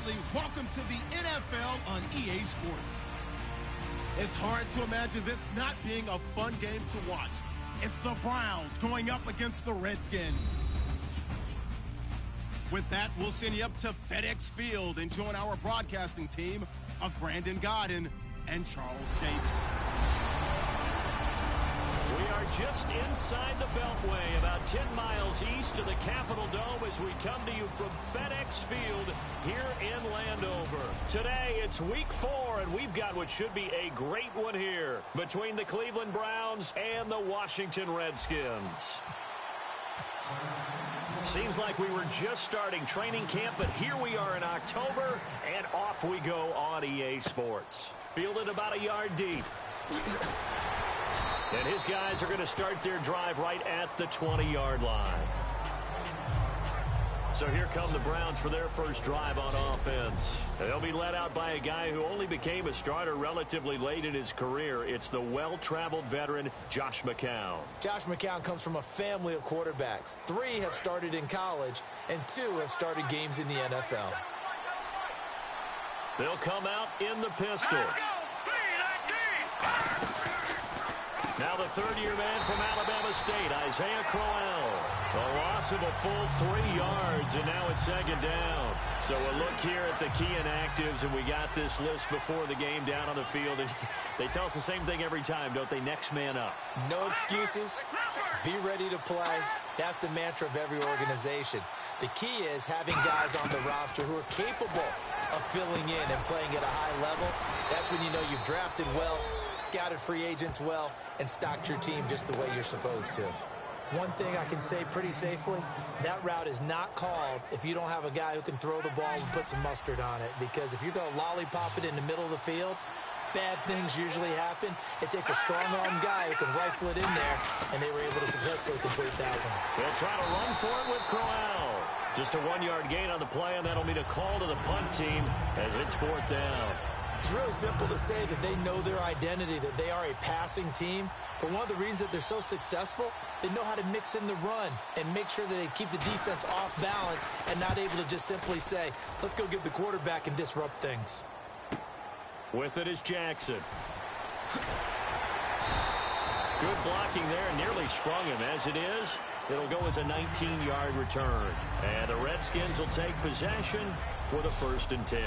family, welcome to the NFL on EA Sports. It's hard to imagine this not being a fun game to watch. It's the Browns going up against the Redskins. With that, we'll send you up to FedEx Field and join our broadcasting team of Brandon Godden and Charles Davis. We are just inside the Beltway, about 10 miles east of the Capitol Dome as we come to you from FedEx Field here in Landover. Today, it's week 4, and we've got what should be a great one here between the Cleveland Browns and the Washington Redskins. Seems like we were just starting training camp, but here we are in October, and off we go on EA Sports. Fielded about a yard deep. And his guys are going to start their drive right at the 20-yard line. So here come the Browns for their first drive on offense. They'll be led out by a guy who only became a starter relatively late in his career. It's the well-traveled veteran, Josh McCown. Josh McCown comes from a family of quarterbacks. 3 have started in college, and 2 have started games in the NFL. They'll come out in the pistol. Now the third-year man from Alabama State, Isaiah Crowell. A loss of a full 3 yards, and now it's second down. So a look here at the key inactives, and we got this list before the game down on the field. And they tell us the same thing every time, don't they? Next man up. No excuses. Be ready to play. That's the mantra of every organization. The key is having guys on the roster who are capable of filling in and playing at a high level. That's when you know you've drafted well, scouted free agents well, and stocked your team just the way you're supposed to. One thing I can say pretty safely, that route is not called if you don't have a guy who can throw the ball and put some mustard on it. Because if you're going to lollipop it in the middle of the field, bad things usually happen. It takes a strong-arm guy who can rifle it in there, and they were able to successfully complete that one. They'll try to run for it with Crowell. Just a 1-yard gain on the play, and that'll mean a call to the punt team as it's 4th down. It's really simple to say that they know their identity, that they are a passing team. But one of the reasons that they're so successful, they know how to mix in the run and make sure that they keep the defense off balance and not able to just simply say, let's go get the quarterback and disrupt things. With it is Jackson. Good blocking there, nearly sprung him. As it is, it'll go as a 19-yard return. And the Redskins will take possession with a 1st and 10.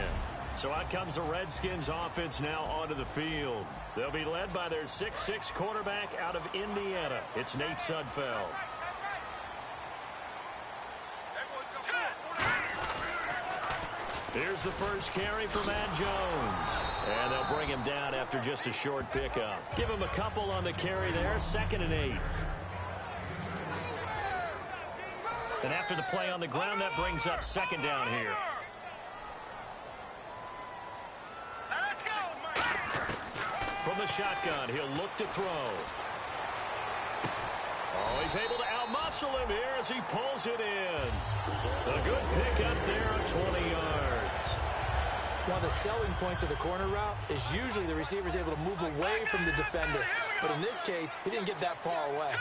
So out comes the Redskins offense now onto the field. They'll be led by their 6'6" quarterback out of Indiana. It's Nate Sudfeld. Here's the first carry for Matt Jones. And they'll bring him down after just a short pickup. Give him a couple on the carry there, 2nd and 8. And after the play on the ground, that brings up 2nd down here. From the shotgun, he'll look to throw. Oh, he's able to outmuscle him here as he pulls it in. A good pickup there of 20 yards. One of the selling points of the corner route is usually the receiver is able to move away from the defender. But in this case, he didn't get that far away.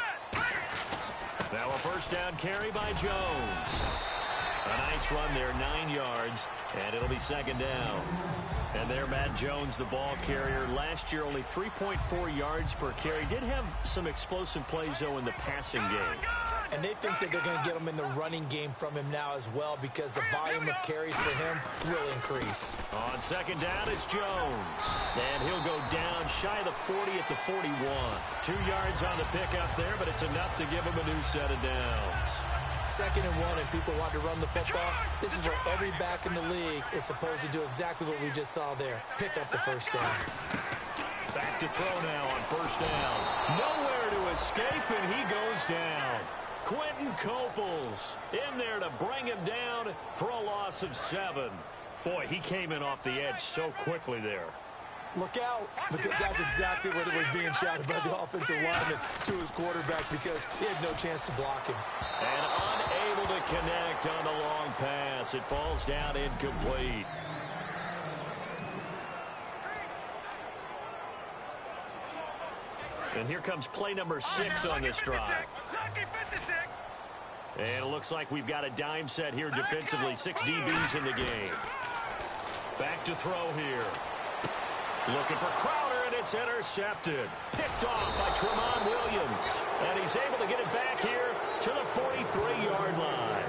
Now a 1st down carry by Jones. A nice run there, 9 yards, and it'll be 2nd down. And there, Matt Jones, the ball carrier. Last year, only 3.4 yards per carry. Did have some explosive plays, though, in the passing game. And they think that they're going to get him in the running game from him now as well because the volume of carries for him will increase. On 2nd down, it's Jones. And he'll go down shy of the 40 at the 41. 2 yards on the pickup there, but it's enough to give him a new set of downs. 2nd and 1, and people want to run the football. This is where every back in the league is supposed to do exactly what we just saw there. Pick up the 1st down. Back to throw now on 1st down. Nowhere to escape, and he goes down. Quentin Coples in there to bring him down for a loss of 7. Boy, he came in off the edge so quickly there. Look out, because that's exactly what it was being shouted by the offensive lineman to his quarterback because he had no chance to block him. And unable to connect on the long pass. It falls down incomplete. And here comes play number 6 on this drive. And it looks like we've got a dime set here defensively. 6 DBs in the game. Back to throw here. Looking for Crowder, and it's intercepted. Picked off by Tramon Williams. And he's able to get it back here to the 43-yard line.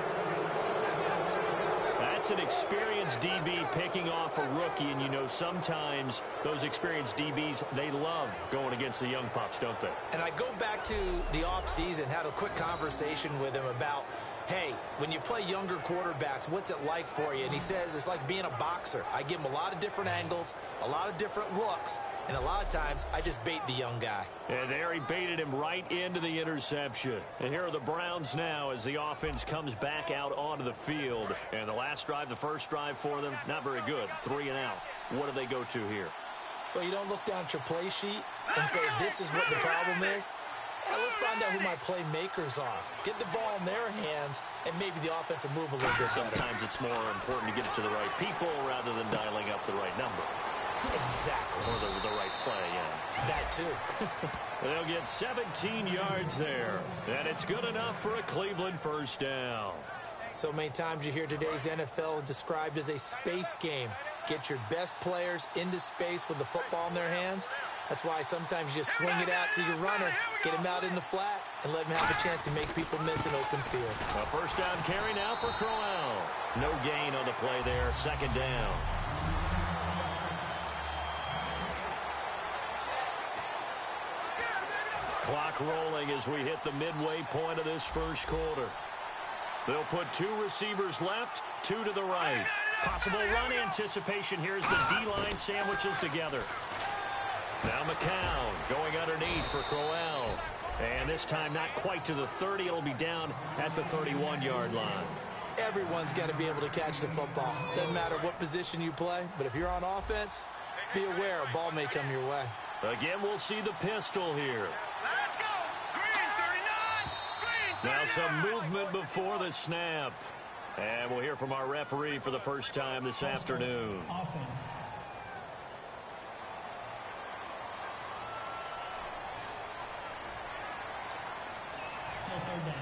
That's an experienced DB picking off a rookie, and you know sometimes those experienced DBs, they love going against the young pups, don't they? And I go back to the offseason, had a quick conversation with him about, hey, when you play younger quarterbacks, what's it like for you? And he says it's like being a boxer. I give him a lot of different angles, a lot of different looks, and a lot of times I just bait the young guy. And there he baited him right into the interception. And here are the Browns now as the offense comes back out onto the field. And the last drive, the first drive for them, not very good. 3 and out. What do they go to here? Well, you don't look down at your play sheet and say this is what the problem is. Yeah, let's find out who my playmakers are. Get the ball in their hands, and maybe the offense will move a little bit better. Sometimes it's more important to get it to the right people rather than dialing up the right number. Exactly. Or the right play, yeah. That too. They'll get 17 yards there. And it's good enough for a Cleveland first down. So many times you hear today's NFL described as a space game. Get your best players into space with the football in their hands. That's why sometimes you just swing it out to your runner, get him out in the flat, and let him have a chance to make people miss an open field. A first down carry now for Crowell. No gain on the play there. Second down. Clock rolling as we hit the midway point of this first quarter. They'll put 2 receivers left, 2 to the right. Possible run anticipation. Here's the D-line sandwiches together. Now McCown going underneath for Crowell. And this time not quite to the 30. It'll be down at the 31-yard line. Everyone's got to be able to catch the football. Doesn't matter what position you play, but if you're on offense, be aware a ball may come your way. Again, we'll see the pistol here. Let's go! Green 39! Green 39! Now some movement before the snap. And we'll hear from our referee for the first time this afternoon. Offense. Still third down.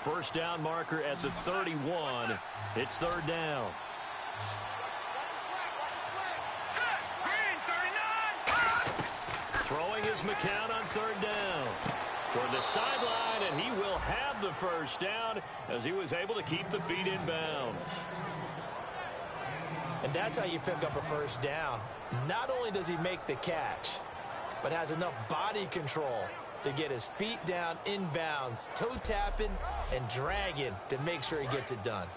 First down marker at the 31. It's third down. Throwing is McCown on third down. Toward the sideline, and he will have the first down as he was able to keep the feet in bounds. And that's how you pick up a first down. Not only does he make the catch, but has enough body control to get his feet down in bounds, toe tapping and dragging to make sure he gets it done.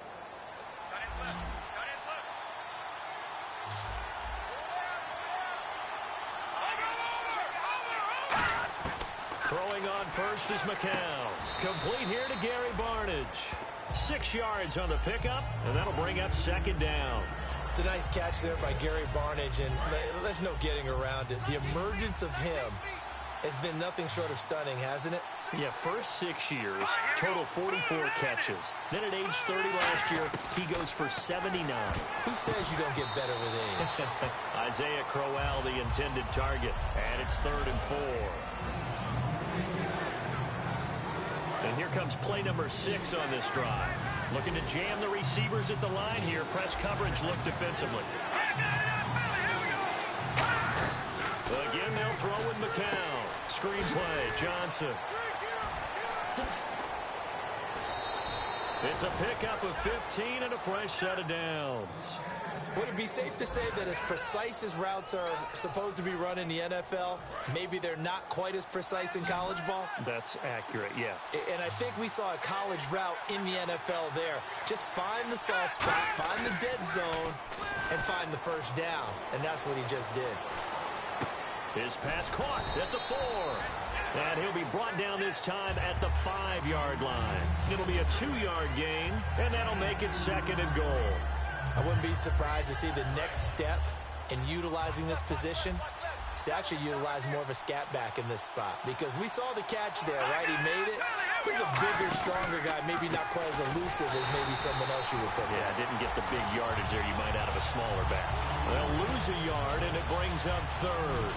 Throwing on first is McCown. Complete here to Gary Barnidge. 6 yards on the pickup, and that'll bring up second down. It's a nice catch there by Gary Barnidge, and there's no getting around it. The emergence of him has been nothing short of stunning, hasn't it? Yeah, first 6 years, total 44 catches. Then at age 30 last year, he goes for 79. Who says you don't get better with age? Isaiah Crowell, the intended target, and it's 3rd and 4. And here comes play number 6 on this drive. Looking to jam the receivers at the line here. Press coverage look defensively. Again, they'll throw with McCown. Screen play, Johnson. It's a pickup of 15 and a fresh set of downs. Would it be safe to say that as precise as routes are supposed to be run in the NFL, maybe they're not quite as precise in college ball? That's accurate, yeah. And I think we saw a college route in the NFL there. Just find the soft spot, find the dead zone, and find the first down. And that's what he just did. His pass caught at the 4. And he'll be brought down this time at the 5-yard line. It'll be a 2-yard gain, and that'll make it 2nd and goal. I wouldn't be surprised to see the next step in utilizing this position is to actually utilize more of a scat back in this spot. Because we saw the catch there, right? He made it. He's a bigger, stronger guy, maybe not quite as elusive as maybe someone else you would put there. Yeah, didn't get the big yardage there you might out of a smaller back. They'll lose a yard, and it brings up 3rd.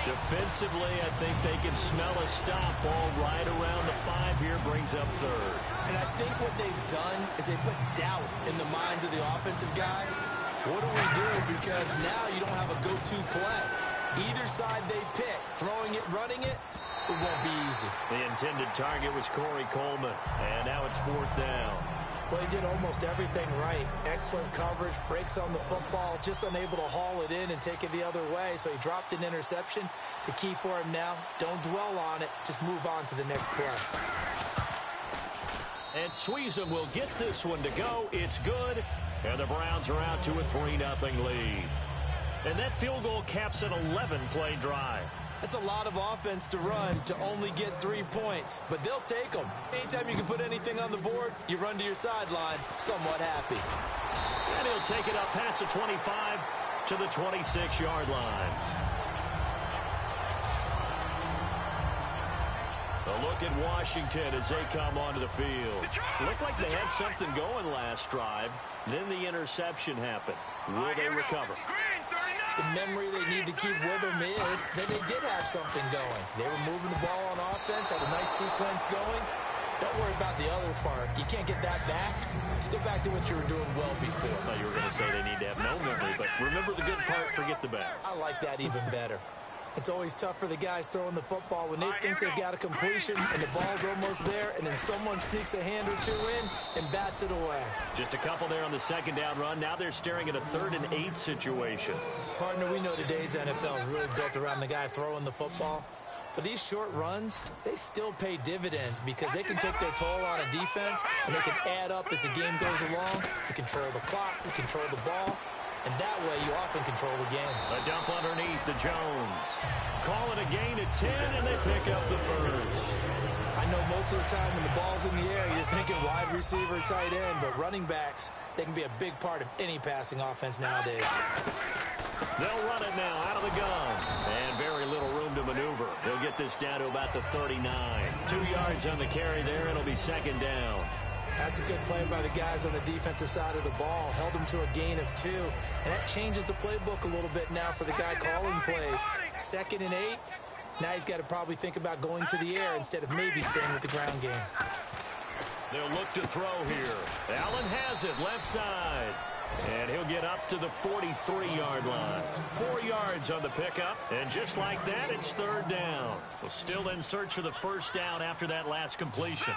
Defensively, I think they can smell a stop. Ball right around the 5 here, brings up third. And I think what they've done is they put doubt in the minds of the offensive guys. What do we do? Because now you don't have a go-to play. Either side they pick, throwing it, running it, it won't be easy. The intended target was Corey Coleman, and now it's 4th down. Well, he did almost everything right. Excellent coverage, breaks on the football, just unable to haul it in and take it the other way, so he dropped an interception. The key for him now, don't dwell on it, just move on to the next play. And Sweezum will get this one to go. It's good, and the Browns are out to a 3-0 lead. And that field goal caps an 11-play drive. That's a lot of offense to run to only get 3 points, but they'll take them. Anytime you can put anything on the board, you run to your sideline somewhat happy. And he'll take it up past the 25 to the 26-yard line. A look at Washington as they come onto the field. Looked like they had something going last drive. Then the interception happened. Will they recover? The memory they need to keep with them is that they did have something going. They were moving the ball on offense, had a nice sequence going. Don't worry about the other part. You can't get that back. Let's go back to what you were doing well before. I thought you were going to say they need to have no memory, but remember the good part, forget the bad. I like that even better. It's always tough for the guys throwing the football when they think they've got a completion and the ball's almost there, and then someone sneaks a hand or two in and bats it away. Just a couple there on the 2nd down run. Now they're staring at a 3rd and 8 situation. Partner, we know today's NFL is really built around the guy throwing the football. But these short runs, they still pay dividends because they can take their toll on a defense and they can add up as the game goes along. You control the clock, you control the ball. And that way, you often control the game. A dump underneath to Jones. Call it a gain of 10, and they pick up the first. I know most of the time when the ball's in the air, you're thinking wide receiver, tight end, but running backs, they can be a big part of any passing offense nowadays. They'll run it now out of the gun. And very little room to maneuver. They'll get this down to about the 39. 2 yards on the carry there. It'll be 2nd down. That's a good play by the guys on the defensive side of the ball. Held them to a gain of 2. And that changes the playbook a little bit now for the guy calling plays. 2nd and 8. Now he's got to probably think about going to the air instead of maybe staying with the ground game. They'll look to throw here. Allen has it left side. And he'll get up to the 43-yard line. 4 yards on the pickup. And just like that, it's 3rd down. So still in search of the 1st down after that last completion.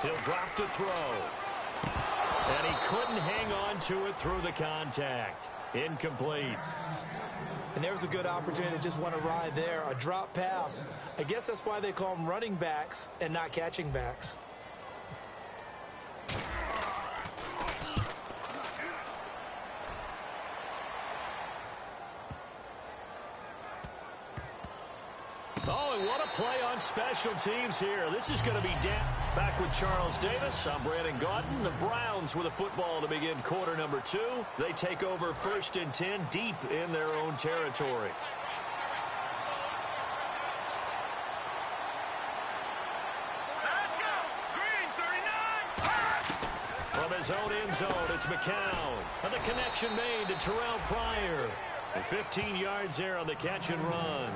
He'll drop to throw. And he couldn't hang on to it through the contact. Incomplete. And there was a good opportunity to just want to ride there. A drop pass. I guess that's why they call them running backs and not catching backs. Oh, and what a play on special teams here. This is going to be back with Charles Davis. I'm Brandon Gaudin. The Browns with a football to begin quarter number 2. They take over 1st and 10 deep in their own territory. Let's go! Green 39! From his own end zone, it's McCown. And the connection made to Terrell Pryor. And 15 yards there on the catch and run.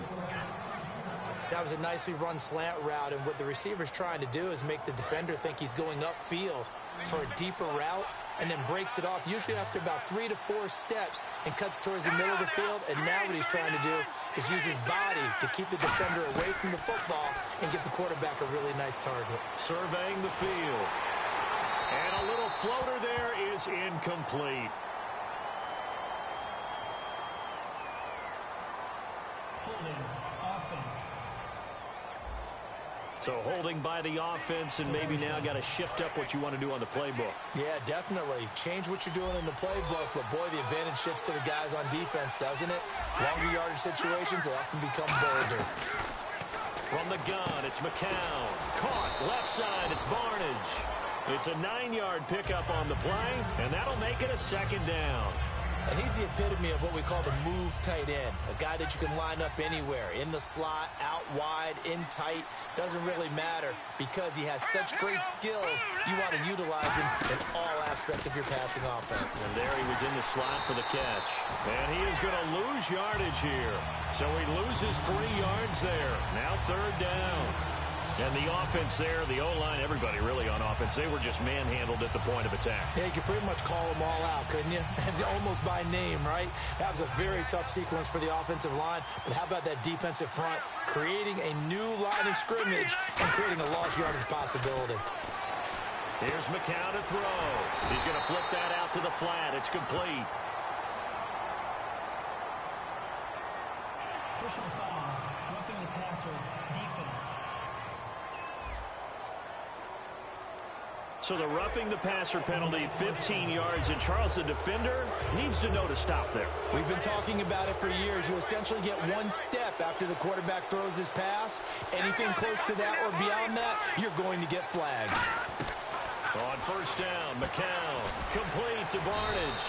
That was a nicely run slant route, and what the receiver's trying to do is make the defender think he's going upfield for a deeper route and then breaks it off, usually after about 3 to 4 steps, and cuts towards the middle of the field. And now what he's trying to do is use his body to keep the defender away from the football and get the quarterback a really nice target. Surveying the field. And a little floater there is incomplete. Holding offense. So holding by the offense, and maybe now got to shift up what you want to do on the playbook. Yeah, definitely. Change what you're doing in the playbook, but boy, the advantage shifts to the guys on defense, doesn't it? Longer yardage situations, they often become bolder. From the gun, it's McCown. Caught, left side, it's Barnage. It's a 9-yard pickup on the play, and that'll make it a 2nd down. And he's the the epitome of what we call the move tight end, a guy that you can line up anywhere, in the slot, out wide, in tight, doesn't really matter because he has such great skills. You want to utilize him in all aspects of your passing offense. And there he was in the slot for the catch. And he is going to lose yardage here. So he loses 3 yards there. Now 3rd down. And the offense there, the O-line, everybody really on offense, they were just manhandled at the point of attack. Yeah, you could pretty much call them all out, couldn't you? Almost by name, right? That was a very tough sequence for the offensive line. But how about that defensive front creating a new line of scrimmage and creating a lost yardage possibility? Here's McCown to throw. He's going to flip that out to the flat. It's complete. Personal foul, roughing the passer, defense. So the roughing the passer penalty, 15 yards, and Charles, the defender, needs to know to stop there. We've been talking about it for years. You essentially get 1 step after the quarterback throws his pass. Anything close to that or beyond that, you're going to get flagged. On 1st down, McCown, complete to Barnage.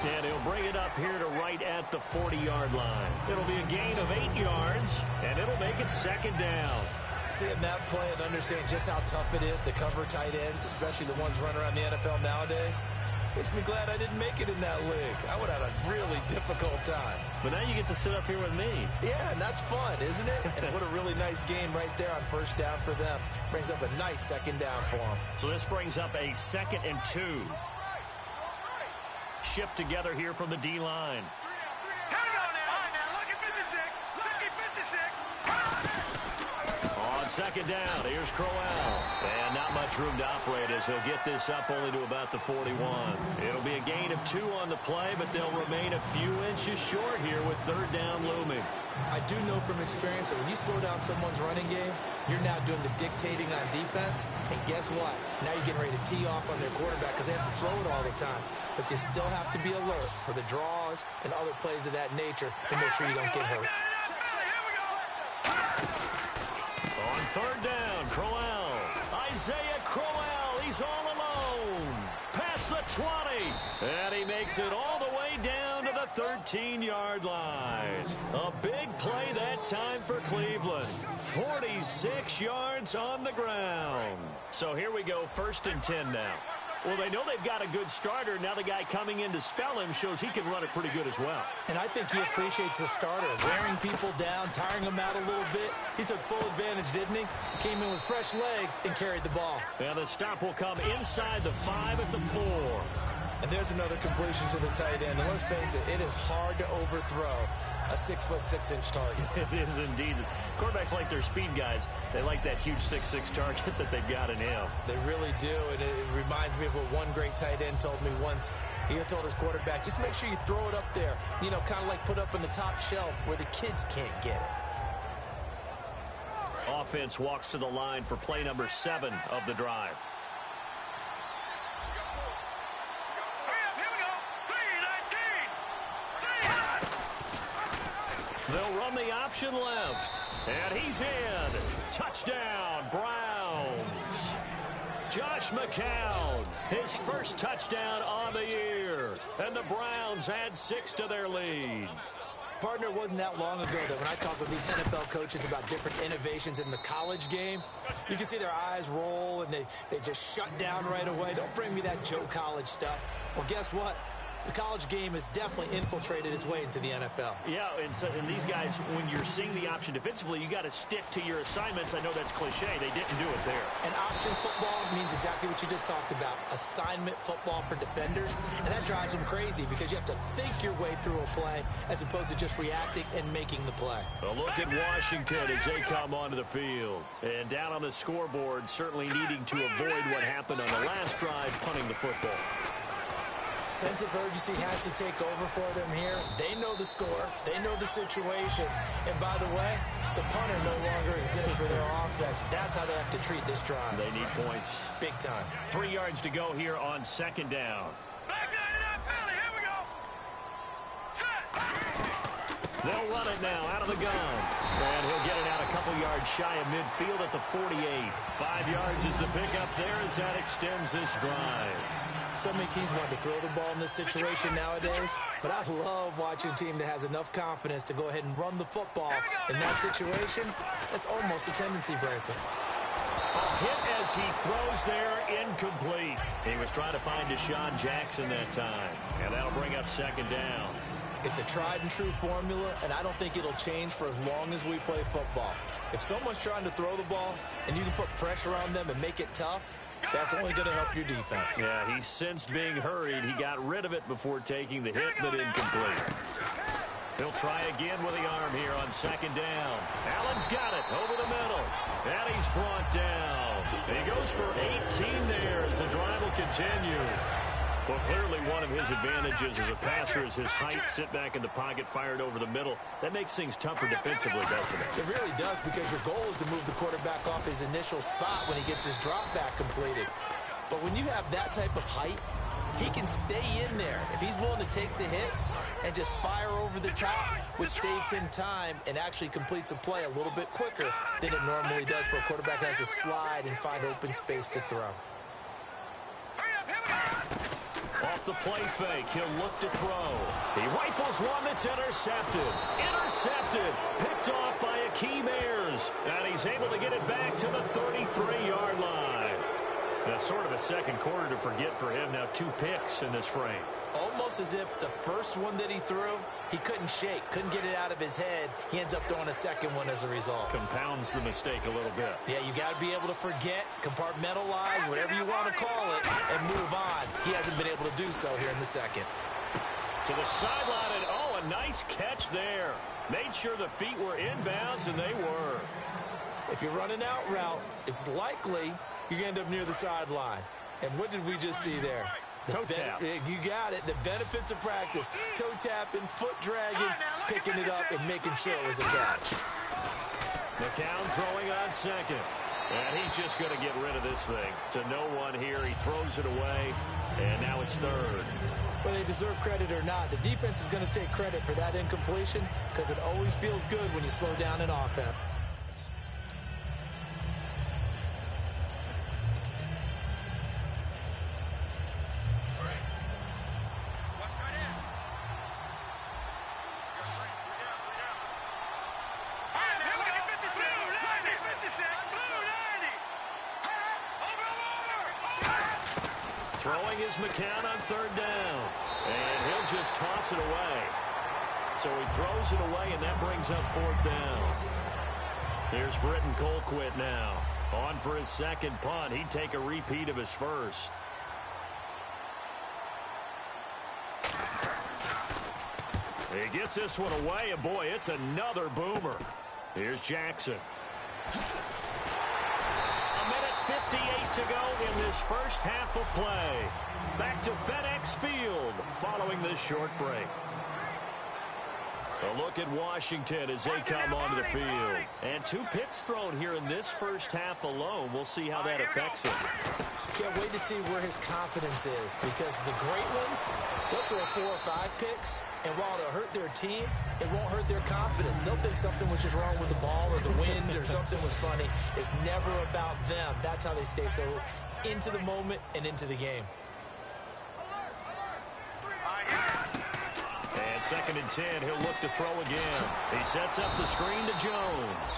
And he'll bring it up here to right at the 40-yard line. It'll be a gain of 8 yards, and it'll make it 2nd down. Seeing that play and understanding just how tough it is to cover tight ends, especially the ones running around the NFL nowadays, makes me glad I didn't make it in that league. I would have had a really difficult time. But now you get to sit up here with me. Yeah, and that's fun, isn't it? And what a really nice game right there on 1st down for them. Brings up a nice 2nd down for them. So this brings up a 2nd and 2. Shift together here from the D-line. Here we go now. All right, now look at 56. Look at 56. On 2nd down, here's Crowell. And not much room to operate as he'll get this up only to about the 41. It'll be a gain of 2 on the play, but they'll remain a few inches short here with 3rd down looming. I do know from experience that when you slow down someone's running game, you're now doing the dictating on defense. And guess what? Now you're getting ready to tee off on their quarterback because they have to throw it all the time. But you still have to be alert for the draws and other plays of that nature to make sure you don't get hurt. On 3rd down, Crowell. Isaiah Crowell, he's all alone. Past the 20. And he makes it all the way down to the 13-yard line. A big play that time for Cleveland. 46 yards on the ground. So here we go, 1st and 10 now. Well, they know they've got a good starter. Now the guy coming in to spell him shows he can run it pretty good as well. And I think he appreciates the starter, wearing people down, tiring them out a little bit. He took full advantage, didn't he? Came in with fresh legs and carried the ball. And the stop will come inside the 5 at the 4. And there's another completion to the tight end. And let's face it is hard to overthrow a 6'6" target. It is indeed. Quarterbacks like their speed guys. They like that huge 6'6" target that they've got in him. They really do, and it reminds me of what one great tight end told me once. He told his quarterback, just make sure you throw it up there, you know, kind of like put up on the top shelf where the kids can't get it. Offense walks to the line for play number 7 of the drive. They'll run the option left. And he's in. Touchdown, Browns. Josh McCown, his first touchdown on the year. And the Browns add 6 to their lead. Partner, it wasn't that long ago that when I talk with these NFL coaches about different innovations in the college game, you can see their eyes roll and they just shut down right away. Don't bring me that Joe College stuff. Well, guess what? The college game has definitely infiltrated its way into the NFL. Yeah, and these guys, when you're seeing the option defensively, you got to stick to your assignments. I know that's cliche. They didn't do it there. And option football means exactly what you just talked about, assignment football for defenders. And that drives them crazy because you have to think your way through a play as opposed to just reacting and making the play. A look at Washington as they come onto the field. And down on the scoreboard, certainly needing to avoid what happened on the last drive, punting the football. Sense of urgency has to take over for them here. They know the score. They know the situation. And by the way, the punter no longer exists for their offense. That's how they have to treat this drive. They need points. Big time. 3 yards to go here on 2nd down. Back line it up, Philly. Here we go. Set. They'll run it now out of the gun. And he'll get it out a couple yards shy of midfield at the 48. 5 yards is the pickup there as that extends this drive. So many teams want to throw the ball in this situation nowadays, but I love watching a team that has enough confidence to go ahead and run the football. In that situation, that's almost a tendency breaker. A hit as he throws there, incomplete. He was trying to find Deshaun Jackson that time, and that'll bring up second down. It's a tried-and-true formula, and I don't think it'll change for as long as we play football. If someone's trying to throw the ball and you can put pressure on them and make it tough, that's only going to help your defense. Yeah, he's sensed being hurried. He got rid of it before taking the hit, but incomplete. He'll try again with the arm here on second down. Allen's got it over the middle, and he's brought down. He goes for 18 there as the drive will continue. Well, clearly one of his advantages as a passer is his height. Sit back in the pocket, fired over the middle. That makes things tougher defensively, doesn't it? It really does, because your goal is to move the quarterback off his initial spot when he gets his drop back completed. But when you have that type of height, he can stay in there if he's willing to take the hits and just fire over the top, which saves him time and actually completes a play a little bit quicker than it normally does for a quarterback that has to slide and find open space to throw. Off the play fake, he'll look to throw. He rifles one that's intercepted. Intercepted. Picked off by Akeem Ayers. And he's able to get it back to the 33-yard line. That's sort of a second quarter to forget for him. Now 2 picks in this frame. Almost as if the first one that he threw, he couldn't shake, couldn't get it out of his head. He ends up throwing a second one as a result. Compounds the mistake a little bit. Yeah, you got to be able to forget, compartmentalize, whatever you want to call it, and move on. He hasn't been able to do so here in the second. To the sideline, and oh, a nice catch there. Made sure the feet were inbounds, and they were. If you're running out route, it's likely you're going to end up near the sideline. And what did we just see there? Toe tap. You got it. The benefits of practice. Toe tapping, foot dragging, picking it up, and making sure it was a catch. McCown throwing on second. And he's just going to get rid of this thing. To no one here. He throws it away, and now it's third. Whether they deserve credit or not, the defense is going to take credit for that incompletion, because it always feels good when you slow down an offense. Throwing is McCown on third down. And he'll just toss it away. So he throws it away, and that brings up fourth down. Here's Britton Colquitt now. On for his second punt. He'd take a repeat of his first. He gets this one away, and boy, it's another boomer. Here's Jackson. 1:58 to go in this first half of play. Back to FedEx Field following this short break. A look at Washington as they come onto the field. And 2 picks thrown here in this first half alone. We'll see how that affects him. Can't wait to see where his confidence is, because the great ones, they'll throw 4 or 5 picks, and while it'll hurt their team, it won't hurt their confidence. They'll think something was just wrong with the ball or the wind or something was funny. It's never about them. That's how they stay so into the moment and into the game. And 2nd and 10, he'll look to throw again. He sets up the screen to Jones.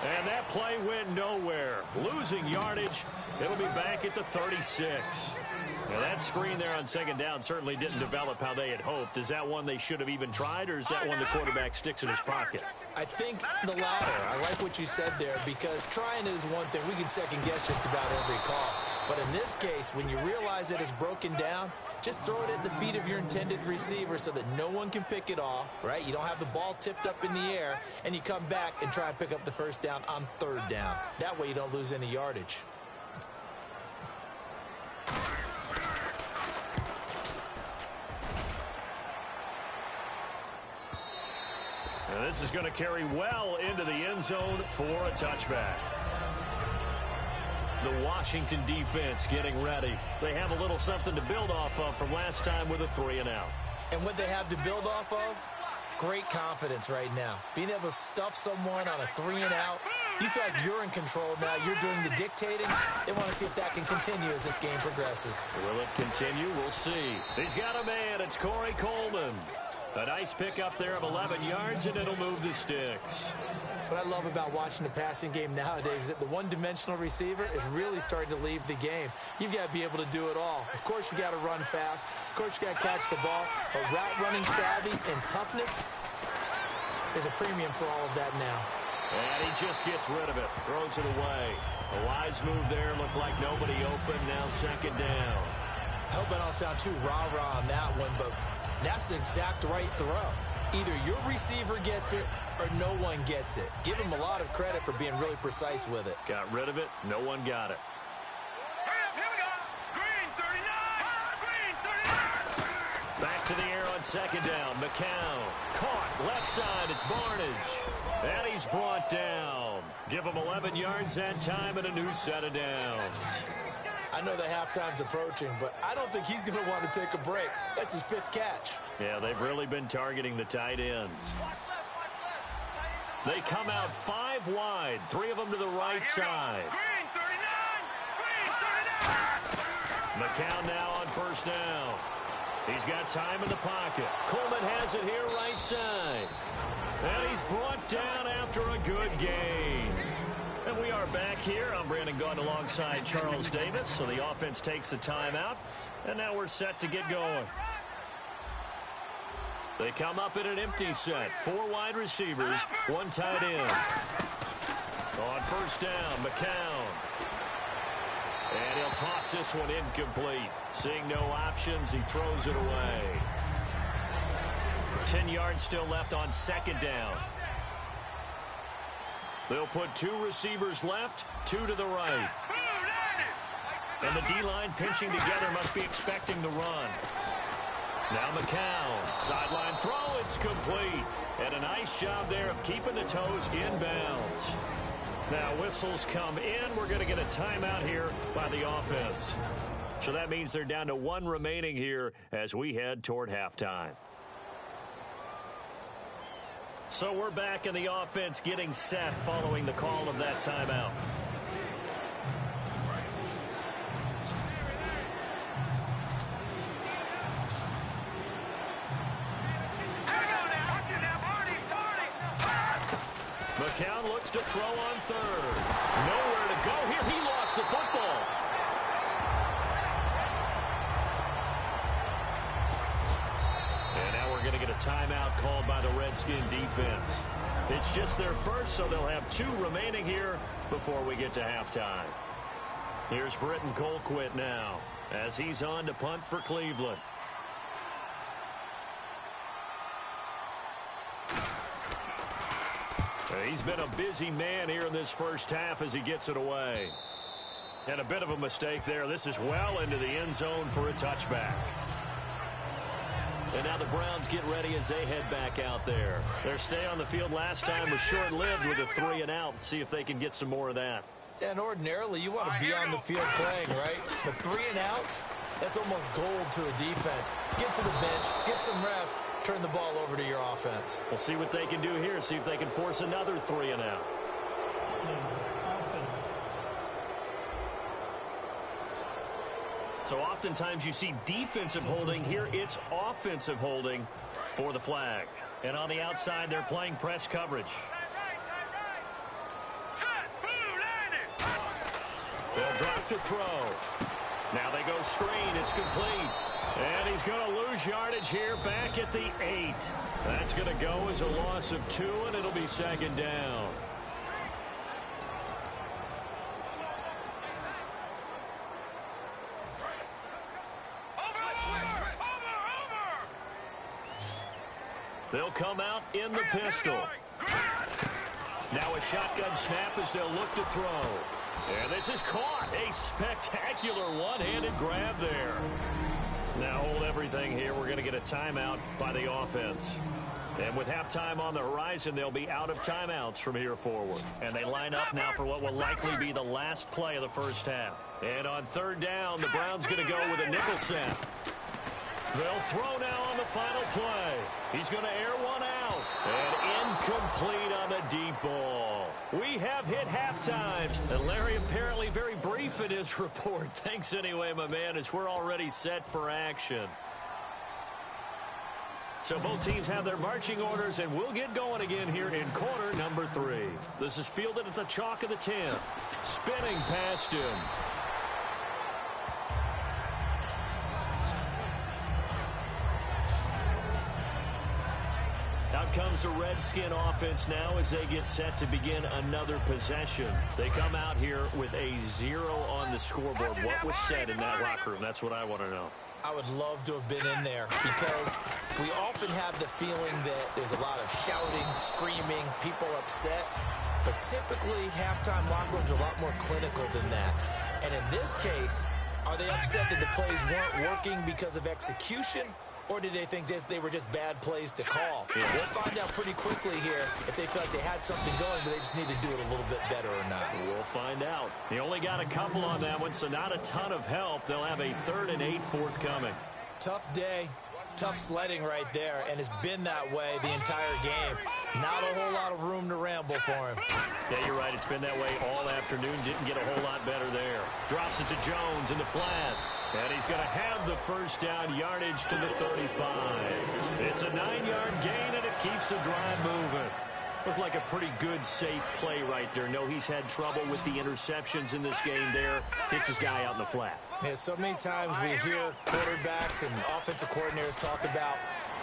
And that play went nowhere. Losing yardage. It'll be back at the 36. Now, that screen there on second down certainly didn't develop how they had hoped. Is that one they should have even tried, or is that one the quarterback sticks in his pocket? I think the latter. I like what you said there, because trying it is one thing. We can second-guess just about every call. But in this case, when you realize that it's broken down, just throw it at the feet of your intended receiver so that no one can pick it off, right? You don't have the ball tipped up in the air, and you come back and try and pick up the first down on third down. That way you don't lose any yardage. And this is going to carry well into the end zone for a touchback. The Washington defense getting ready. They have a little something to build off of from last time with a 3-and-out. And what they have to build off of? Great confidence right now. Being able to stuff someone on a 3-and-out You feel like you're in control now. You're doing the dictating. They want to see if that can continue as this game progresses. Will it continue? We'll see. He's got a man. It's Corey Coleman. A nice pickup there of 11 yards, and it'll move the sticks. What I love about watching the passing game nowadays is that the one-dimensional receiver is really starting to leave the game. You've got to be able to do it all. Of course, you got to run fast. Of course, you got to catch the ball. But route running savvy and toughness, there's a premium for all of that now. And he just gets rid of it, throws it away. A wise move there, looked like nobody open, now second down. I hope I don't sound too rah-rah on that one, but that's the exact right throw. Either your receiver gets it or no one gets it. Give him a lot of credit for being really precise with it. Got rid of it, no one got it. Here we go. Green 39. Green 39. Back to the air on second down. McCown caught left side. It's Barnage. And he's brought down. Give him 11 yards that time and a new set of downs. I know the halftime's approaching, but I don't think he's going to want to take a break. That's his 5th catch. Yeah, they've really been targeting the tight ends. They come out 5 wide, 3 of them to the right side. Green 39. Green 39. McCown now on first down. He's got time in the pocket. Coleman has it here right side. And he's brought down after a good game. And we are back here. I'm Brandon Gaudin alongside Charles Davis. So the offense takes the timeout. And now we're set to get going. They come up in an empty set. 4 wide receivers, 1 tight end. On first down, McCown. And he'll toss this one incomplete. Seeing no options, he throws it away. 10 yards still left on second down. They'll put 2 receivers left, 2 to the right. And the D-line pinching together must be expecting the run. Now McCown, sideline throw, it's complete. And a nice job there of keeping the toes inbounds. Now whistles come in. We're going to get a timeout here by the offense. So that means they're down to 1 remaining here as we head toward halftime. So we're back in the offense getting set following the call of that timeout. McCown looks to throw on third. Nowhere to go here. He lost the football. And now we're going to get a timeout called by the Redskin defense. It's just their first, so they'll have 2 remaining here before we get to halftime. Here's Britton Colquitt now as he's on to punt for Cleveland. He's been a busy man here in this first half as he gets it away. And a bit of a mistake there. This is well into the end zone for a touchback. And now the Browns get ready as they head back out there. Their stay on the field last time was short-lived with a 3 and out. See if they can get some more of that. And ordinarily, you want to be on the field playing, right? But 3 and outs, that's almost gold to a defense. Get to the bench, get some rest, turn the ball over to your offense. We'll see what they can do here. See if they can force another 3 and out. Offense. So oftentimes you see defensive holding. Here it's offensive holding for the flag. And on the outside, they're playing press coverage. They'll drop to throw. Now they go screen. It's complete. And he's going to lose yardage here back at the 8. That's going to go as a loss of 2, and it'll be second down. They'll come out in the pistol. Now a shotgun snap as they'll look to throw. And this is caught. A spectacular one-handed grab there. Now hold everything here. We're going to get a timeout by the offense. And with halftime on the horizon, they'll be out of timeouts from here forward. And they line up now for what will likely be the last play of the first half. And on third down, the Browns going to go with a nickel set. They'll throw now on the final play. He's going to air one out. And incomplete on the deep ball. We have hit enough in his report. Thanks anyway, my man, as we're already set for action. So both teams have their marching orders, and we'll get going again here in quarter number 3. This is fielded at the chalk of the 10. Spinning past him. Out comes the Redskin offense now as they get set to begin another possession. They come out here with a 0 on the scoreboard. What was said in that locker room? That's what I want to know. I would love to have been in there because we often have the feeling that there's a lot of shouting, screaming, people upset. But typically, halftime locker rooms are a lot more clinical than that. And in this case, are they upset that the plays weren't working because of execution? Or did they think they were just bad plays to call? Yeah. We'll find out pretty quickly here if they felt like they had something going, but they just need to do it a little bit better or not. We'll find out. They only got a couple on that one, so not a ton of help. They'll have a 3rd and 8 forthcoming. Tough day. Tough sledding right there, and it's been that way the entire game. Not a whole lot of room to ramble for him. Yeah, you're right. It's been that way all afternoon. Didn't get a whole lot better there. Drops it to Jones in the flat. And he's going to have the first down, yardage to the 35. It's a 9-yard gain, and it keeps the drive moving. Looked like a pretty good, safe play right there. No, he's had trouble with the interceptions in this game there. Hits his guy out in the flat. Yeah, so many times we hear quarterbacks and offensive coordinators talk about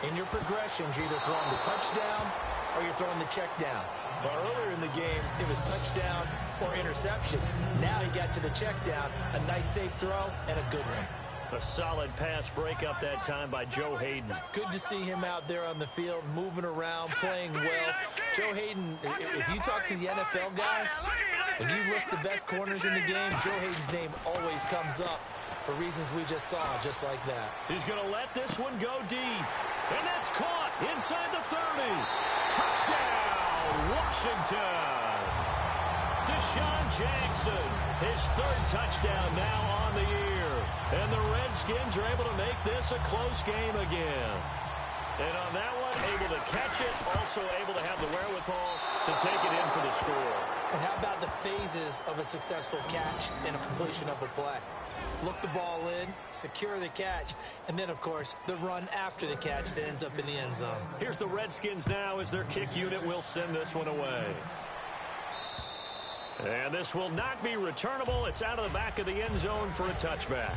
in your progressions, you're either throwing the touchdown or you're throwing the check down. But earlier in the game, it was touchdown or interception. Now he got to the check down, a nice safe throw, and a good one. A solid pass breakup that time by Joe Hayden. Good to see him out there on the field, moving around, playing well. Joe Hayden, if you talk to the NFL guys, when you list the best corners in the game, Joe Hayden's name always comes up for reasons we just saw, just like that. He's going to let this one go deep. And that's caught inside the 30. Touchdown, Washington. Deshaun Jackson, his 3rd touchdown now on the year. And the Redskins are able to make this a close game again. And on that one, able to catch it, also able to have the wherewithal to take it in for the score. And how about the phases of a successful catch and a completion of a play? Look the ball in, secure the catch, and then, of course, the run after the catch that ends up in the end zone. Here's the Redskins now as their kick unit will send this one away. And this will not be returnable. It's out of the back of the end zone for a touchback.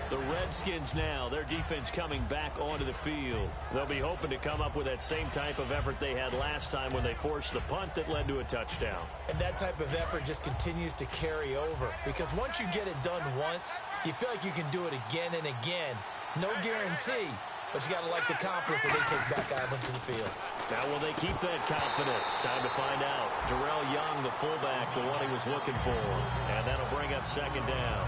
The Redskins now, their defense coming back onto the field. They'll be hoping to come up with that same type of effort they had last time when they forced the punt that led to a touchdown. And that type of effort just continues to carry over. Because once you get it done once, you feel like you can do it again and again. It's no guarantee, but you got to like the confidence that they take back out into the field. Now, will they keep that confidence? Time to find out. Darrell Young, the fullback, the one he was looking for. And that'll bring up 2nd down.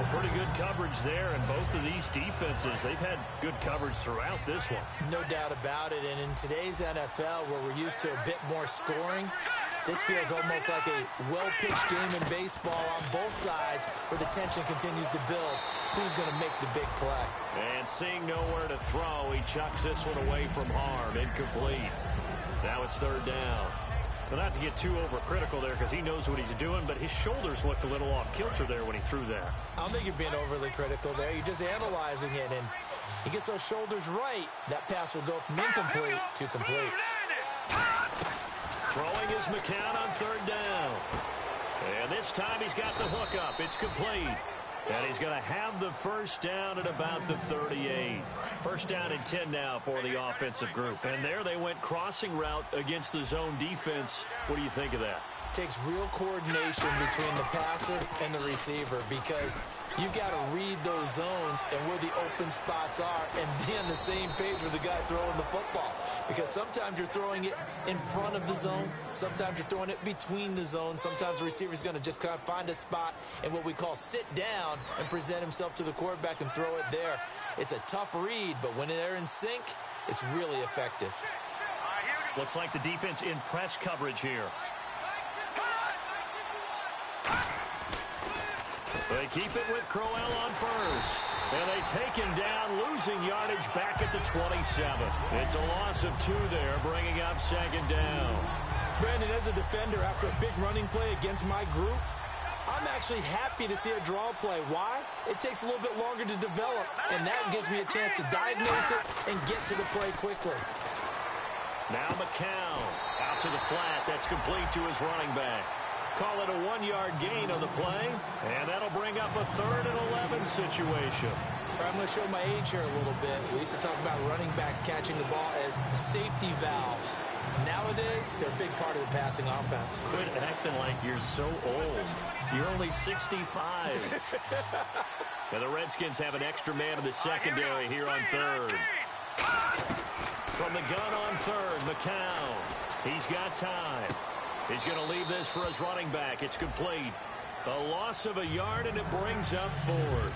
Well, pretty good coverage there, and both of these defenses, they've had good coverage throughout this one. No doubt about it, and in today's NFL, where we're used to a bit more scoring, this feels almost like a well-pitched game in baseball on both sides, where the tension continues to build. Who's going to make the big play? And seeing nowhere to throw, he chucks this one away from harm. Incomplete. Now it's 3rd down. Well, not to get too overcritical there because he knows what he's doing, but his shoulders looked a little off kilter there when he threw that. I don't think you're being overly critical there. You're just analyzing it, and he gets those shoulders right. That pass will go from incomplete to complete. Throwing is McCown on 3rd down. And this time he's got the hook up. It's complete. And he's going to have the first down at about the 38. First down and 10 now for the offensive group. And there they went crossing route against the zone defense. What do you think of that? Takes real coordination between the passer and the receiver because you've got to read those zones and where the open spots are and be on the same page with the guy throwing the football. Because sometimes you're throwing it in front of the zone. Sometimes you're throwing it between the zones. Sometimes the receiver's going to just kind of find a spot and what we call sit down and present himself to the quarterback and throw it there. It's a tough read, but when they're in sync, it's really effective. Looks like the defense in press coverage here. They keep it with Crowell on first. And they take him down, losing yardage back at the 27. It's a loss of 2 there, bringing up 2nd down. Brandon, as a defender, after a big running play against my group, I'm I'm actually happy to see a draw play. Why? It takes a little bit longer to develop, and that gives me a chance to diagnose it and get to the play quickly. Now McCown out to the flat. That's complete to his running back. Call it a 1-yard gain on the play, and that'll bring up a 3rd and 11 situation. I'm going to show my age here a little bit. We used to talk about running backs catching the ball as safety valves. Nowadays, they're a big part of the passing offense. Quit acting like you're so old. You're only 65. And the Redskins have an extra man in the secondary here on 3rd. From the gun on 3rd, McCown. He's got time. He's going to leave this for his running back. It's complete. A loss of a yard, and it brings up 4th.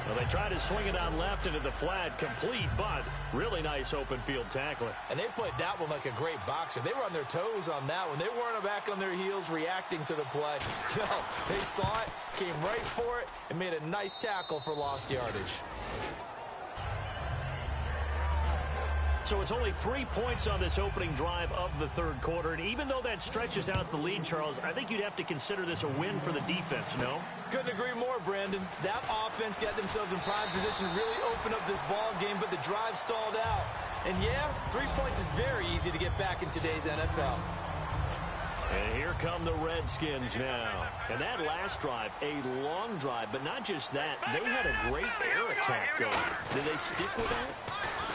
Well, they try to swing it out left into the flat, complete, but really nice open field tackling. And they played that one like a great boxer. They were on their toes on that one. They weren't back on their heels reacting to the play. No, they saw it, came right for it, and made a nice tackle for lost yardage. So it's only 3 points on this opening drive of the 3rd quarter. And even though that stretches out the lead, Charles, I think you'd have to consider this a win for the defense, no? Couldn't agree more, Brandon. That offense got themselves in prime position to really open up this ball game, but the drive stalled out. And yeah, 3 points is very easy to get back in today's NFL. And here come the Redskins now. And that last drive, a long drive, but not just that. They had a great air attack going. Did they stick with that?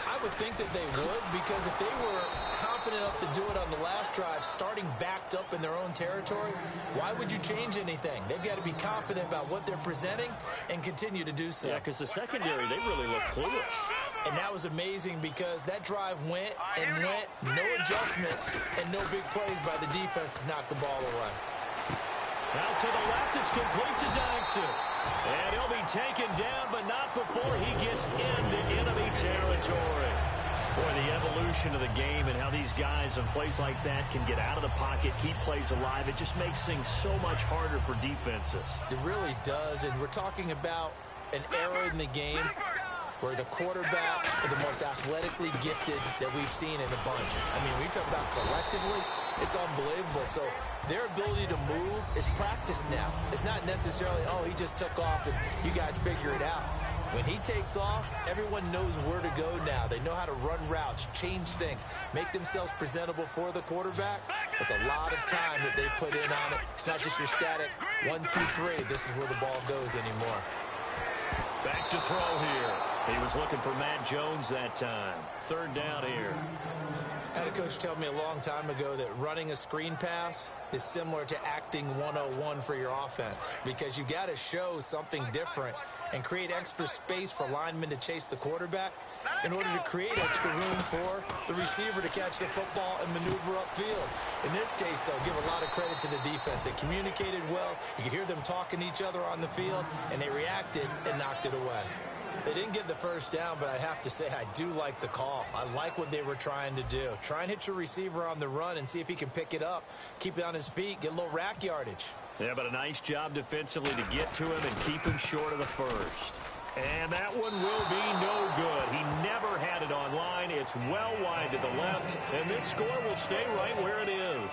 I would think that they would, because if they were confident enough to do it on the last drive, starting backed up in their own territory, why would you change anything? They've got to be confident about what they're presenting and continue to do so. Yeah, because the secondary, they really look clueless. And that was amazing because that drive went and went, no adjustments and no big plays by the defense to knock the ball away. Out to the left, it's complete to Dyson. And he'll be taken down, but not before he gets into enemy territory. Boy, the evolution of the game and how these guys in plays like that can get out of the pocket, keep plays alive, it just makes things so much harder for defenses. It really does, and we're talking about an era in the game where the quarterbacks are the most athletically gifted that we've seen in a bunch. I mean, when you talk about collectively, it's unbelievable. So their ability to move is practiced now. It's not necessarily, oh, he just took off and you guys figure it out. When he takes off, everyone knows where to go now. They know how to run routes, change things, make themselves presentable for the quarterback. It's a lot of time that they put in on it. It's not just your static 1, 2, 3. This is where the ball goes anymore. Back to throw here. He was looking for Matt Jones that time. 3rd down here. I had a coach tell me a long time ago that running a screen pass is similar to acting 101 for your offense, because you got to show something different and create extra space for linemen to chase the quarterback in order to create extra room for the receiver to catch the football and maneuver upfield. In this case, though, give a lot of credit to the defense. They communicated well. You could hear them talking to each other on the field, and they reacted and knocked it away. They didn't get the 1st down, but I have to say I do like the call. I like what they were trying to do. Try and hit your receiver on the run and see if he can pick it up, keep it on his feet, get a little rack yardage. Yeah, but a nice job defensively to get to him and keep him short of the 1st. And that one will be no good. He never had it on line. It's well wide to the left, and this score will stay right where it is.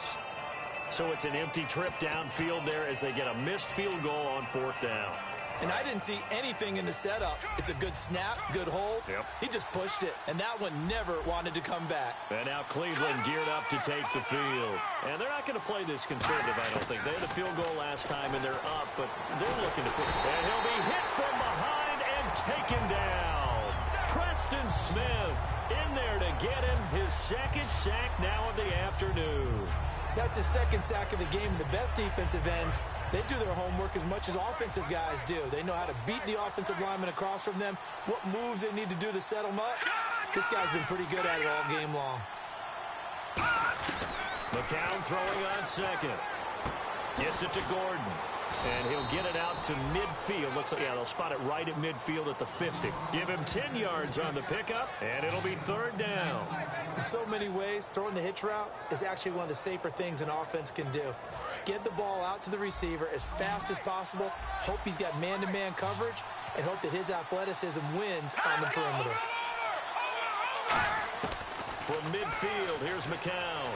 So it's an empty trip downfield there as they get a missed field goal on 4th down. And I didn't see anything in the setup. It's a good snap, good hold. Yep. He just pushed it, and that one never wanted to come back. And now Cleveland geared up to take the field. And they're not going to play this conservative, I don't think. They had a field goal last time, and they're up, but they're looking to put. And he'll be hit from behind and taken down. Preston Smith in there to get him his 2nd sack now of the afternoon. That's his 2nd sack of the game. The best defensive ends, they do their homework as much as offensive guys do. They know how to beat the offensive lineman across from them, what moves they need to do to set them up. This guy's been pretty good at it all game long. McCown throwing on 2nd. Gets it to Gordon. And he'll get it out to midfield. Looks like, yeah, they'll spot it right at midfield at the 50. Give him 10 yards on the pickup, and it'll be 3rd down. In so many ways, throwing the hitch route is actually one of the safer things an offense can do. Get the ball out to the receiver as fast as possible, hope he's got man-to-man coverage, and hope that his athleticism wins on the perimeter. From midfield, here's McCown.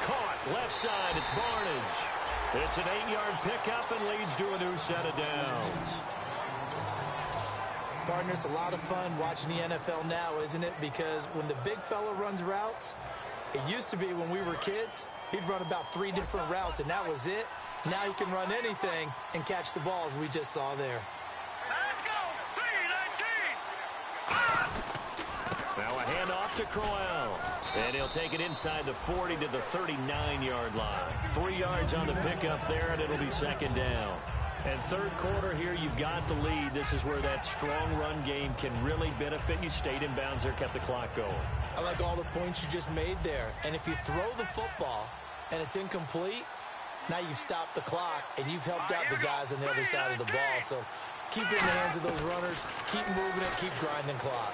Caught, left side, it's Barnage. It's an 8-yard pickup and leads to a new set of downs. Partners, a lot of fun watching the NFL now, isn't it? Because when the big fella runs routes, it used to be when we were kids, he'd run about 3 different routes, and that was it. Now he can run anything and catch the ball, as we just saw there. Let's go. 3-19. Now a handoff to Crowell. And he'll take it inside the 40 to the 39-yard line. 3 yards on the pickup there, and it'll be second down. And third quarter here, you've got the lead. This is where that strong run game can really benefit you. Stayed in bounds there, kept the clock going. I like all the points you just made there. And if you throw the football and it's incomplete, now you've stopped the clock and you've helped out the guys on the other side of the ball. So keep it in the hands of those runners. Keep moving it. Keep grinding clock.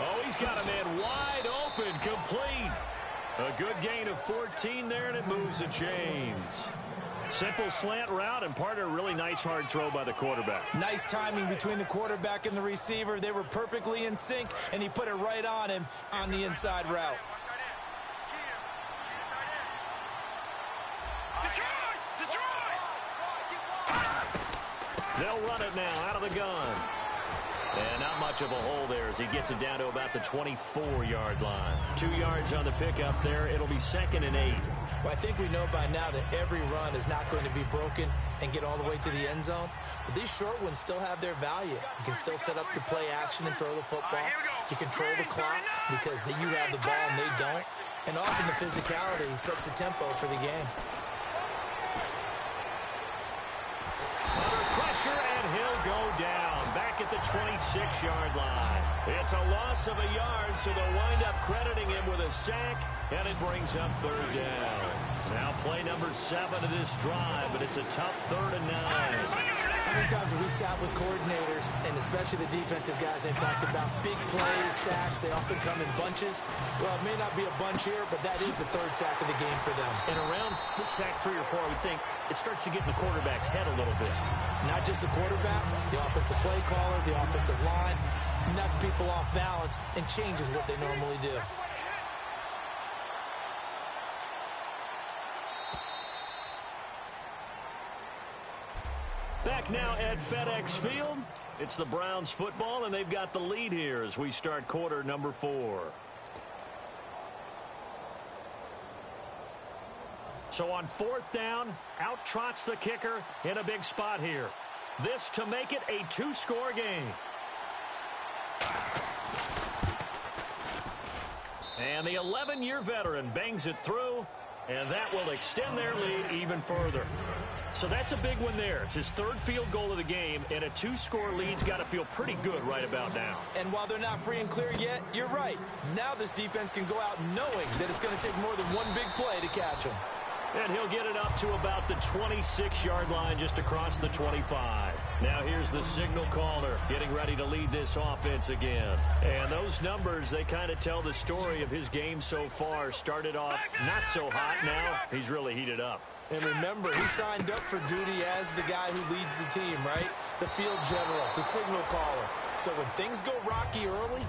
Oh, he's got a man wide open, complete. A good gain of 14 there, and it moves the chains. Simple slant route, and part of a really nice hard throw by the quarterback. Nice timing between the quarterback and the receiver. They were perfectly in sync, and he put it right on him on the inside route. They'll run it now out of the gun. And not much of a hole there as he gets it down to about the 24-yard line. 2 yards on the pickup there. It'll be second and 8. Well, I think we know by now that every run is not going to be broken and get all the way to the end zone. But these short ones still have their value. You can still set up your play action and throw the football. You control the clock because you have the ball and they don't. And often the physicality sets the tempo for the game. Under pressure, and he'll go down back at the 26-yard line. It's a loss of a yard, so they'll wind up crediting him with a sack, and it brings up third down. Now play number 7 of this drive, but it's a tough 3rd and 9. How many times have we sat with coordinators, and especially the defensive guys, they've talked about big plays, sacks. They often come in bunches. Well, it may not be a bunch here, but that is the 3rd sack of the game for them. And around sack 3 or 4, I would think it starts to get in the quarterback's head a little bit. Not just the quarterback, the offensive play caller, the offensive line. Knocks people off balance and changes what they normally do. Back now at FedEx Field. It's the Browns football, and they've got the lead here as we start quarter number 4. So on 4th down, out trots the kicker in a big spot here. This to make it a 2-score game. And the 11-year veteran bangs it through, and that will extend their lead even further. So that's a big one there. It's his 3rd field goal of the game, and a 2-score lead's got to feel pretty good right about now. And while they're not free and clear yet, you're right. Now this defense can go out knowing that it's going to take more than one big play to catch him. And he'll get it up to about the 26-yard line just across the 25. Now here's the signal caller getting ready to lead this offense again. And those numbers, they kind of tell the story of his game so far. Started off not so hot. Now he's really heated up. And remember, he signed up for duty as the guy who leads the team, right? The field general, the signal caller. So when things go rocky early,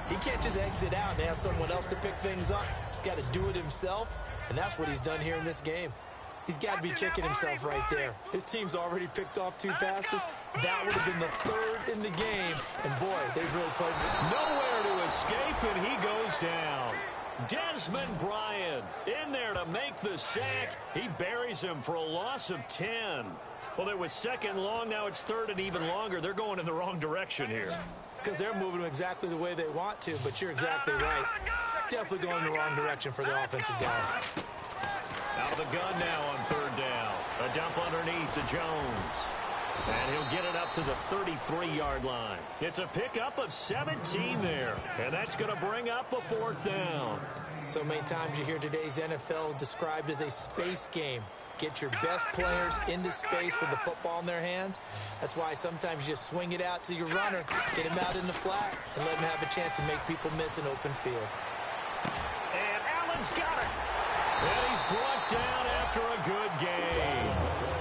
he can't just exit out and ask someone else to pick things up. He's got to do it himself, and that's what he's done here in this game. He's got to be kicking himself right there. His team's already picked off 2 passes. That would have been the 3rd in the game. And, boy, they've really played nowhere to escape, and he goes down. Desmond Bryant in there to make the sack. He buries him for a loss of 10. Well, it was 2nd long. Now it's 3rd and even longer. They're going in the wrong direction here. Because they're moving exactly the way they want to, but you're exactly right. Definitely going in the wrong direction for the offensive guys. Out of the gun now on 3rd down. A dump underneath to Jones. And he'll get it up to the 33-yard line. It's a pickup of 17 there. And that's going to bring up a 4th down. So many times you hear today's NFL described as a space game. Get your best players into space with the football in their hands. That's why sometimes you just swing it out to your runner, get him out in the flat, and let him have a chance to make people miss an open field. And Allen's got it. And he's brought down after a good game.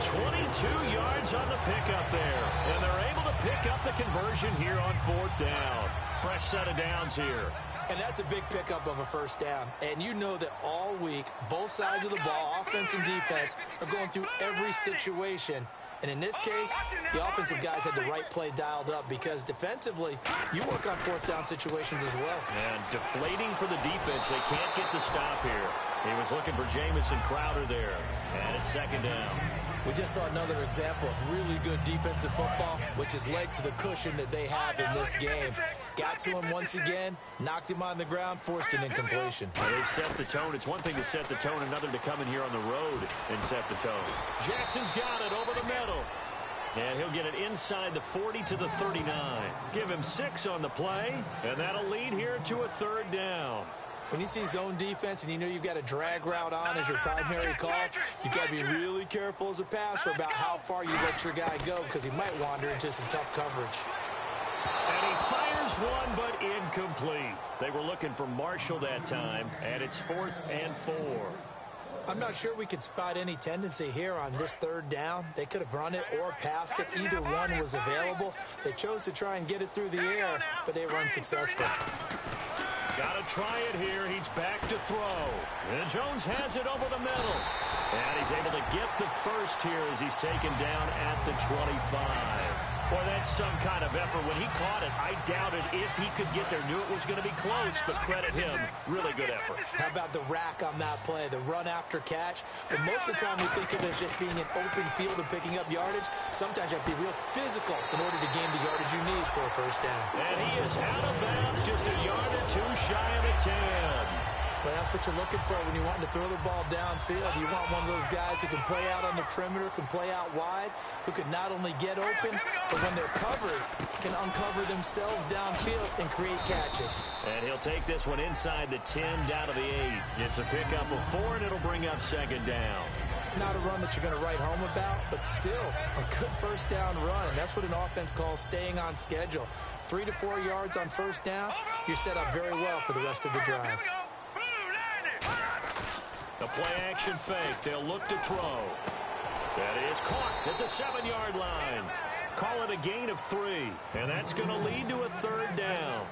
22 yards on the pickup there. And they're able to pick up the conversion here on 4th down. Fresh set of downs here. And that's a big pickup of a first down. And you know that all week, both sides of the ball, offense and defense, are going through every situation. And in this case, the offensive guys had the right play dialed up because defensively, you work on fourth down situations as well. And deflating for the defense. They can't get the stop here. He was looking for Jamison Crowder there. And it's second down. We just saw another example of really good defensive football, which has led to the cushion that they have in this game. Got to him once again, knocked him on the ground, forced an incompletion. Well, they've set the tone. It's one thing to set the tone, another to come in here on the road and set the tone. Jackson's got it over the middle. And he'll get it inside the 40 to the 39. Give him 6 on the play, and that'll lead here to a third down. When you see zone defense and you know you've got a drag route on as your primary call, you've got to be really careful as a passer about how far you let your guy go because he might wander into some tough coverage. And he fires one, but incomplete. They were looking for Marshall that time, and it's 4th and 4. I'm not sure we could spot any tendency here on this third down. They could have run it or passed it. Either one was available. They chose to try and get it through the air, but they were unsuccessful. Got to try it here. He's back to throw. And Jones has it over the middle. And he's able to get the first here as he's taken down at the 25. Boy, that's some kind of effort. When he caught it, I doubted if he could get there. Knew it was going to be close, but credit him. Really good effort. How about the rack on that play, the run after catch? But most of the time we think of it as just being an open field and picking up yardage. Sometimes you have to be real physical in order to gain the yardage you need for a first down. And he is out of bounds, just a yard or two shy of a 10. Well, that's what you're looking for when you want to throw the ball downfield. You want one of those guys who can play out on the perimeter, can play out wide, who can not only get open, but when they're covered, can uncover themselves downfield and create catches. And he'll take this one inside the 10, down to the 8. It's a pickup of 4, and it'll bring up second down. Not a run that you're going to write home about, but still a good first down run. That's what an offense calls staying on schedule. 3 to 4 yards on first down, you're set up very well for the rest of the drive. The play-action fake. They'll look to throw. That is caught at the 7-yard line. Call it a gain of 3, and that's going to lead to a third down.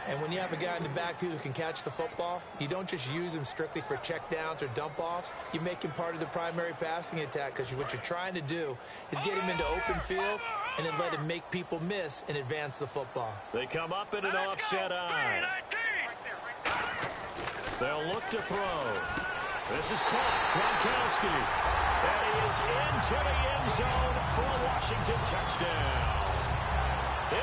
And when you have a guy in the backfield who can catch the football, you don't just use him strictly for checkdowns or dump-offs. You make him part of the primary passing attack because what you're trying to do is get him into open field and then let him make people miss and advance the football. They come up in an offset eye. They'll look to throw. This is caught. Gronkowski. And he is into the end zone for a Washington touchdown.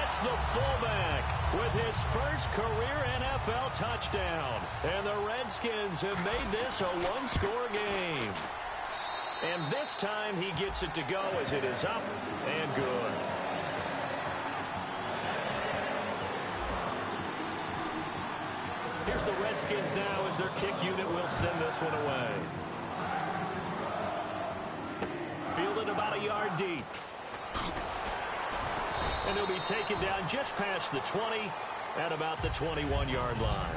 It's the fullback with his first career NFL touchdown. And the Redskins have made this a one-score game. And this time he gets it to go as it is up and good. Here's the Redskins now as their kick unit will send this one away. Fielded about a yard deep. And he'll be taken down just past the 20 at about the 21-yard line.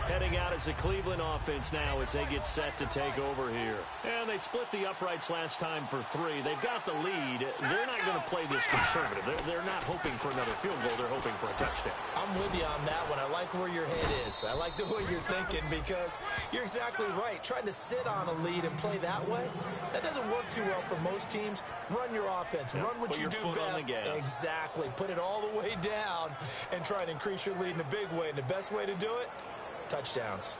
Heading out as the Cleveland offense now as they get set to take over here. And they split the uprights last time for 3. They've got the lead. They're not going to play this conservative. They're not hoping for another field goal. They're hoping for a touchdown. I'm with you on that one. I like where your head is. I like the way you're thinking because you're exactly right. Trying to sit on a lead and play that way, that doesn't work too well for most teams. Run your offense. Run what you do best. Exactly. Put it all the way down and try and increase your lead in a big way. And the best way to do it, touchdowns.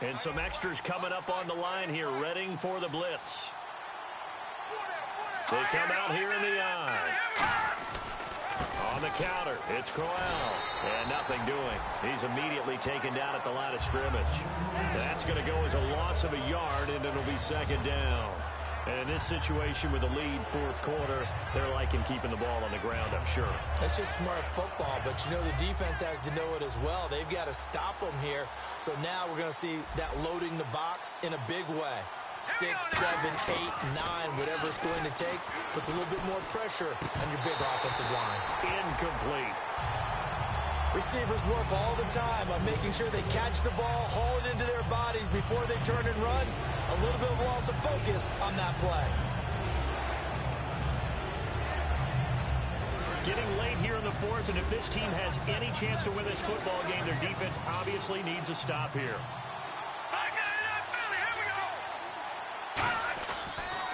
And some extras coming up on the line here, readying for the blitz. They come out here in the eye. On the counter, it's Crowell. And nothing doing. He's immediately taken down at the line of scrimmage. That's going to go as a loss of a yard, and it'll be second down. And in this situation with the lead, fourth quarter, they're liking keeping the ball on the ground, I'm sure. That's just smart football, but you know the defense has to know it as well. They've got to stop them here. So now we're going to see that loading the box in a big way. 6, 7, 8, 9, whatever it's going to take, puts a little bit more pressure on your big offensive line. Incomplete. Receivers work all the time on making sure they catch the ball, haul it into their bodies before they turn and run. A little bit of loss of focus on that play. Getting late here in the fourth, and if this team has any chance to win this football game, their defense obviously needs a stop here.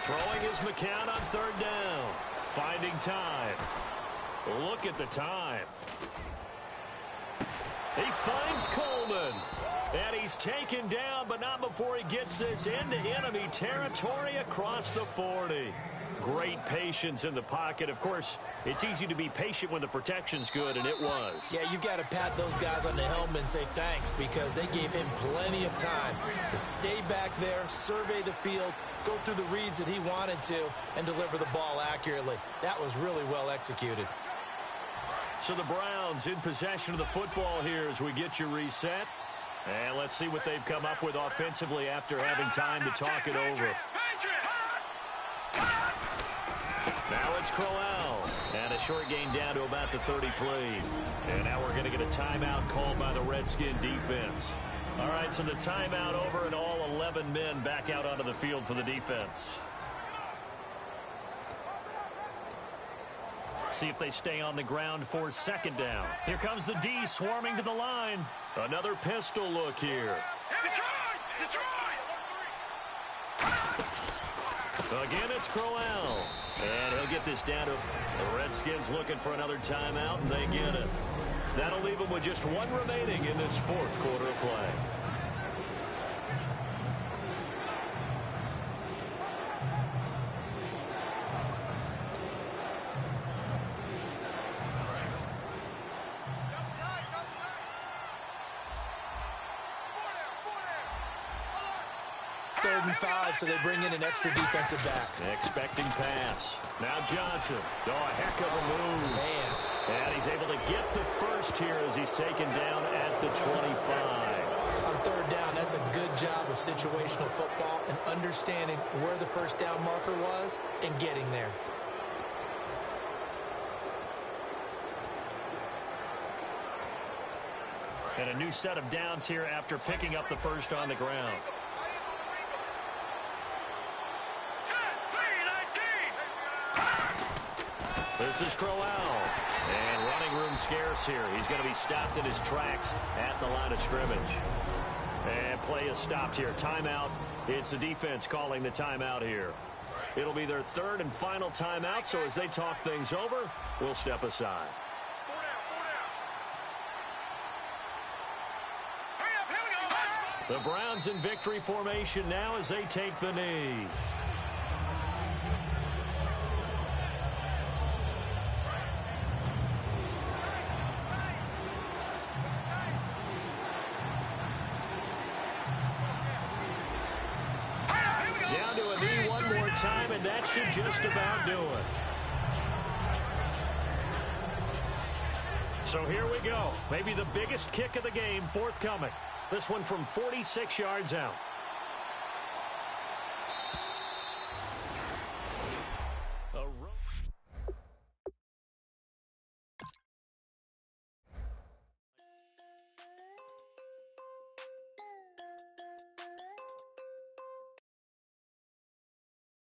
Throwing is McCown on third down. Finding time. Look at the time. He finds Coleman. And he's taken down, but not before he gets this into enemy territory across the 40. Great patience in the pocket. Of course, it's easy to be patient when the protection's good, and it was. Yeah, you've got to pat those guys on the helmet and say thanks, because they gave him plenty of time to stay back there, survey the field, go through the reads that he wanted to, and deliver the ball accurately. That was really well executed. So the Browns in possession of the football here as we get you reset. And let's see what they've come up with offensively after having time to talk it over. Now it's Crowell. And a short gain down to about the 33. And now we're going to get a timeout called by the Redskin defense. All right, so the timeout over and all 11 men back out onto the field for the defense. See if they stay on the ground for second down. Here comes the D swarming to the line. Another pistol look here. Again, it's Crowell. And he'll get this down to the Redskins looking for another timeout, and they get it. That'll leave them with just one remaining in this fourth quarter of play. Third and 5, so they bring in an extra defensive back. Expecting pass. Now Johnson. Oh, a heck of a move. Man. And he's able to get the first here as he's taken down at the 25. On third down, that's a good job of situational football and understanding where the first down marker was and getting there. And a new set of downs here after picking up the first on the ground. This is Crowell. And running room scarce here. He's going to be stopped in his tracks at the line of scrimmage. And play is stopped here. Timeout. It's the defense calling the timeout here. It'll be their third and final timeout, so as they talk things over, we'll step aside. The Browns in victory formation now as they take the knee. Down to a knee one more time, and that should just about do it. So here we go. Maybe the biggest kick of the game forthcoming. This one from 46 yards out.